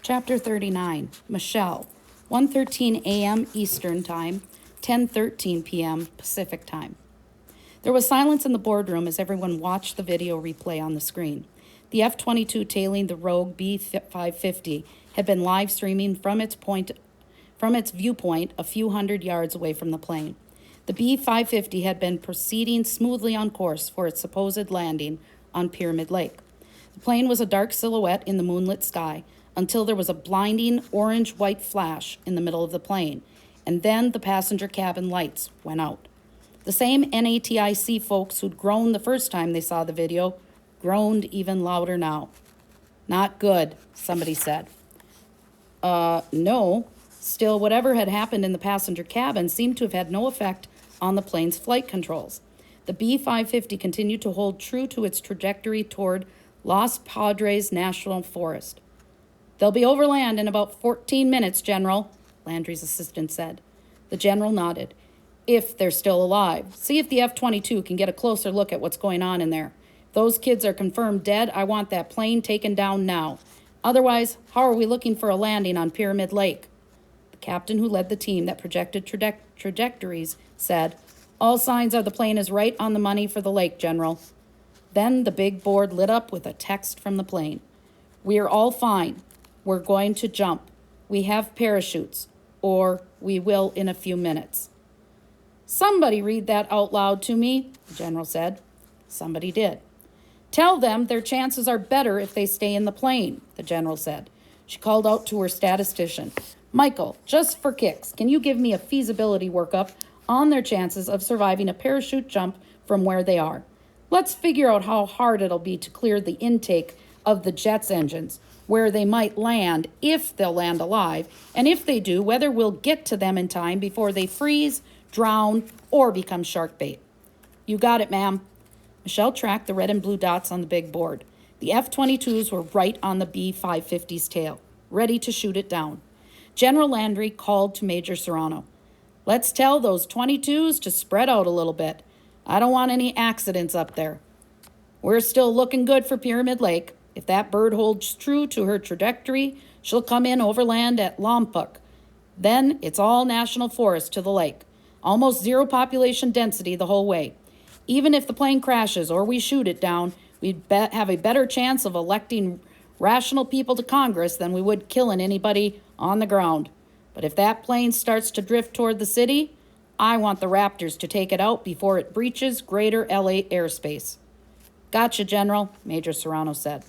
Chapter 39, Michelle, 1:13 a.m. Eastern Time, 10:13 p.m. Pacific Time. There was silence in the boardroom as everyone watched the video replay on the screen. The F-22 tailing the rogue B-550 had been live streaming from its viewpoint a few hundred yards away from the plane. The B-550 had been proceeding smoothly on course for its supposed landing on Pyramid Lake. The plane was a dark silhouette in the moonlit sky until there was a blinding orange-white flash in the middle of the plane, and then the passenger cabin lights went out. The same NATIC folks who'd groaned the first time they saw the video groaned even louder now. "Not good," somebody said. No. Still, whatever had happened in the passenger cabin seemed to have had no effect on the plane's flight controls. The B-550 continued to hold true to its trajectory toward Los Padres National Forest. "They'll be over land in about 14 minutes, General," Landry's assistant said. The general nodded. "If they're still alive. See if the F-22 can get a closer look at what's going on in there. If those kids are confirmed dead, I want that plane taken down now. Otherwise, how are we looking for a landing on Pyramid Lake?" The captain who led the team that projected trajectories said, "All signs are the plane is right on the money for the lake, General." Then the big board lit up with a text from the plane. "We're all fine. We're going to jump. We have parachutes, or we will in a few minutes." "Somebody read that out loud to me," the general said. Somebody did. "Tell them their chances are better if they stay in the plane," the general said. She called out to her statistician. "Michael, just for kicks, can you give me a feasibility workup on their chances of surviving a parachute jump from where they are? Let's figure out how hard it'll be to clear the intake of the jet's engines, where they might land, if they'll land alive, and if they do, whether we'll get to them in time before they freeze, drown, or become shark bait." "You got it, ma'am." Michelle tracked the red and blue dots on the big board. The F-22s were right on the B-550's tail, ready to shoot it down. General Landry called to Major Serrano. "Let's tell those 22s to spread out a little bit. I don't want any accidents up there. We're still looking good for Pyramid Lake. If that bird holds true to her trajectory, she'll come in overland at Lompoc. Then it's all national forest to the lake. Almost zero population density the whole way. Even if the plane crashes or we shoot it down, we'd have a better chance of electing rational people to Congress than we would killing anybody on the ground. But if that plane starts to drift toward the city, I want the Raptors to take it out before it breaches greater LA airspace." "Gotcha, General," Major Serrano said.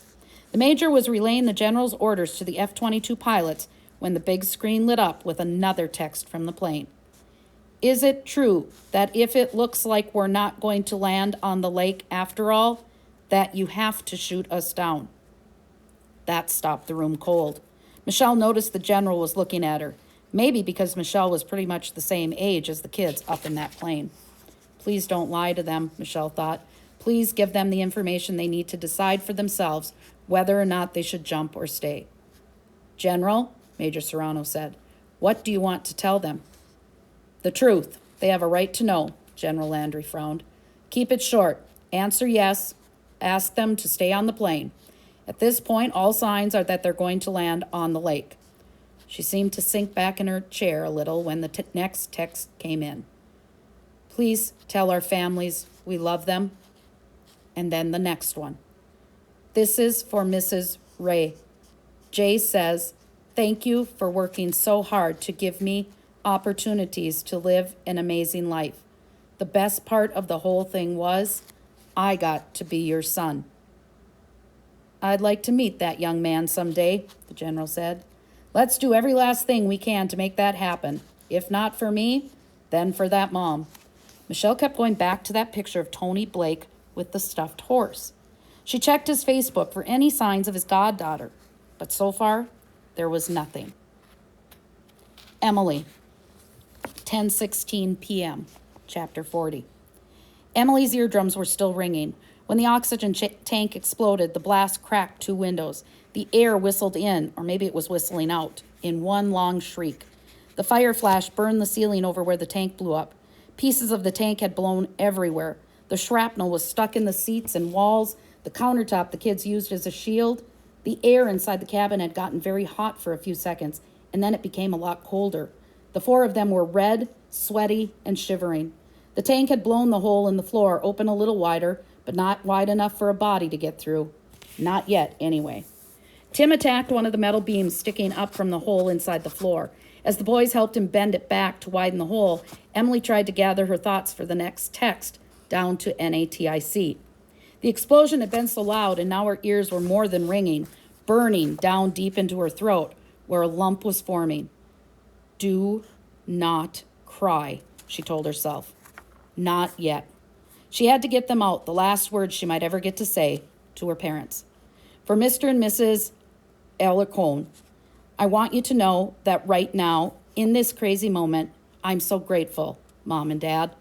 The major was relaying the general's orders to the F-22 pilots when the big screen lit up with another text from the plane. "Is it true that if it looks like we're not going to land on the lake after all, that you have to shoot us down?" That stopped the room cold. Michelle noticed the general was looking at her, maybe because Michelle was pretty much the same age as the kids up in that plane. Please don't lie to them, Michelle thought. Please give them the information they need to decide for themselves whether or not they should jump or stay. "General," Major Serrano said, "what do you want to tell them?" "The truth. They have a right to know," General Landry frowned. "Keep it short. Answer yes. Ask them to stay on the plane. At this point, all signs are that they're going to land on the lake." She seemed to sink back in her chair a little when the next text came in. "Please tell our families we love them." And then the next one. "This is for Mrs. Ray. Jay says, thank you for working so hard to give me opportunities to live an amazing life. The best part of the whole thing was I got to be your son." "I'd like to meet that young man someday," the general said. "Let's do every last thing we can to make that happen. If not for me, then for that mom." Michelle kept going back to that picture of Tony Blake with the stuffed horse. She checked his Facebook for any signs of his goddaughter, but so far, there was nothing. Emily, 10:16 p.m., Chapter 40. Emily's eardrums were still ringing. When the oxygen tank exploded, the blast cracked 2 windows. The air whistled in, or maybe it was whistling out, in one long shriek. The fire flash burned the ceiling over where the tank blew up. Pieces of the tank had blown everywhere. The shrapnel was stuck in the seats and walls, the countertop the kids used as a shield. The air inside the cabin had gotten very hot for a few seconds, and then it became a lot colder. The four of them were red, sweaty, and shivering. The tank had blown the hole in the floor open a little wider, but not wide enough for a body to get through. Not yet, anyway. Tim attacked one of the metal beams sticking up from the hole inside the floor. As the boys helped him bend it back to widen the hole, Emily tried to gather her thoughts for the next text down to NATIC. The explosion had been so loud, and now her ears were more than ringing, burning down deep into her throat, where a lump was forming. Do not cry, she told herself. Not yet. She had to get them out, the last words she might ever get to say to her parents. For Mr. and Mrs. Alarcon, I want you to know that right now, in this crazy moment, I'm so grateful, Mom and Dad.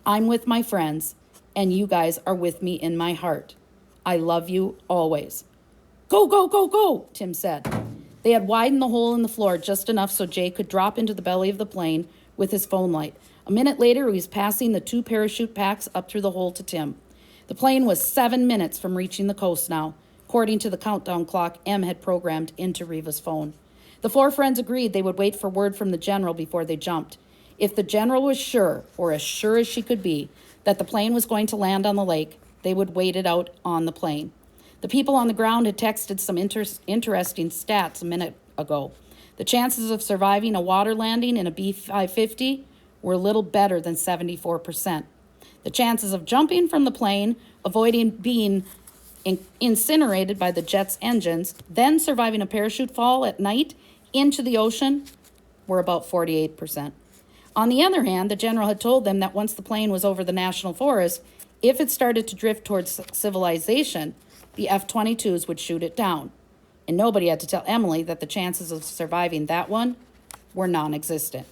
I'm with my friends, and you guys are with me in my heart. I love you always. Go, go, go, go, Tim said. They had widened the hole in the floor just enough so Jay could drop into the belly of the plane with his phone light. A minute later, he was passing the 2 parachute packs up through the hole to Tim. The plane was 7 minutes from reaching the coast now, according to the countdown clock Em had programmed into Reva's phone. The 4 friends agreed they would wait for word from the general before they jumped. If the general was sure, or as sure as she could be, that the plane was going to land on the lake, they would wait it out on the plane. The people on the ground had texted some interesting stats a minute ago. The chances of surviving a water landing in a B-550 were a little better than 74%. The chances of jumping from the plane, avoiding being incinerated by the jet's engines, then surviving a parachute fall at night into the ocean were about 48%. On the other hand, the general had told them that once the plane was over the national forest, if it started to drift towards civilization, the F-22s would shoot it down. And nobody had to tell Emily that the chances of surviving that one were non-existent.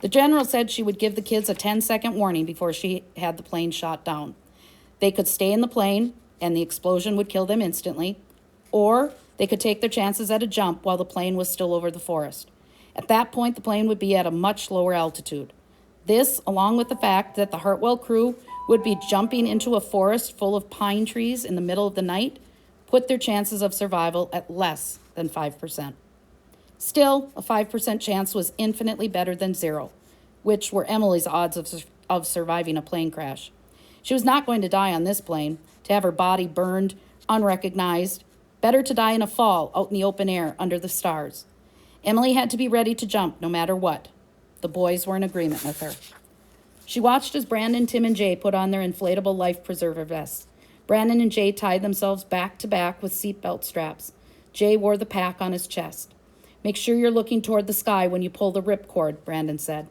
The general said she would give the kids a 10-second warning before she had the plane shot down. They could stay in the plane, and the explosion would kill them instantly, or they could take their chances at a jump while the plane was still over the forest. At that point, the plane would be at a much lower altitude. This, along with the fact that the Hartwell crew would be jumping into a forest full of pine trees in the middle of the night, put their chances of survival at less than 5%. Still, a 5% chance was infinitely better than 0, which were Emily's odds of surviving a plane crash. She was not going to die on this plane, to have her body burned, unrecognized. Better to die in a fall out in the open air under the stars. Emily had to be ready to jump no matter what. The boys were in agreement with her. She watched as Brandon, Tim, and Jay put on their inflatable life preserver vests. Brandon and Jay tied themselves back to back with seatbelt straps. Jay wore the pack on his chest. Make sure you're looking toward the sky when you pull the ripcord, Brandon said.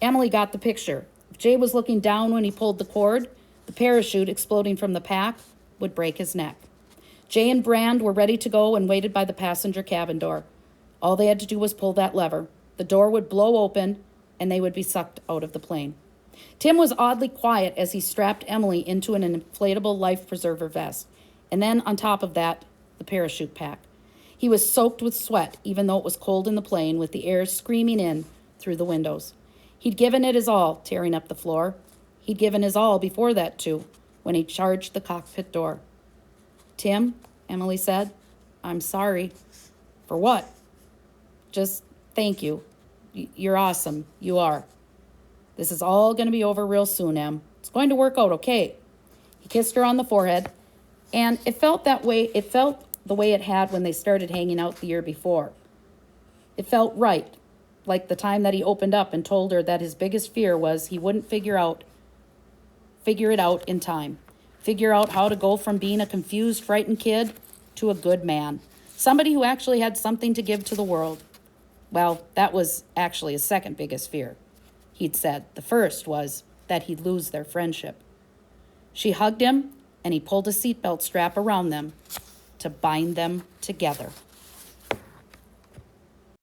Emily got the picture. If Jay was looking down when he pulled the cord, the parachute exploding from the pack would break his neck. Jay and Brand were ready to go and waited by the passenger cabin door. All they had to do was pull that lever. The door would blow open, and they would be sucked out of the plane. Tim was oddly quiet as he strapped Emily into an inflatable life preserver vest, and then on top of that, the parachute pack. He was soaked with sweat, even though it was cold in the plane, with the air screaming in through the windows. He'd given it his all, tearing up the floor. He'd given his all before that, too, when he charged the cockpit door. Tim, Emily said, I'm sorry. For what? Just thank you. You're awesome. You are. This is all going to be over real soon, Em. It's going to work out okay. He kissed her on the forehead, and it felt that way. It felt the way it had when they started hanging out the year before. It felt right, like the time that he opened up and told her that his biggest fear was he wouldn't figure it out in time. Figure out how to go from being a confused, frightened kid to a good man. Somebody who actually had something to give to the world. Well, that was actually his second biggest fear, he'd said. The first was that he'd lose their friendship. She hugged him, and he pulled a seatbelt strap around them to bind them together.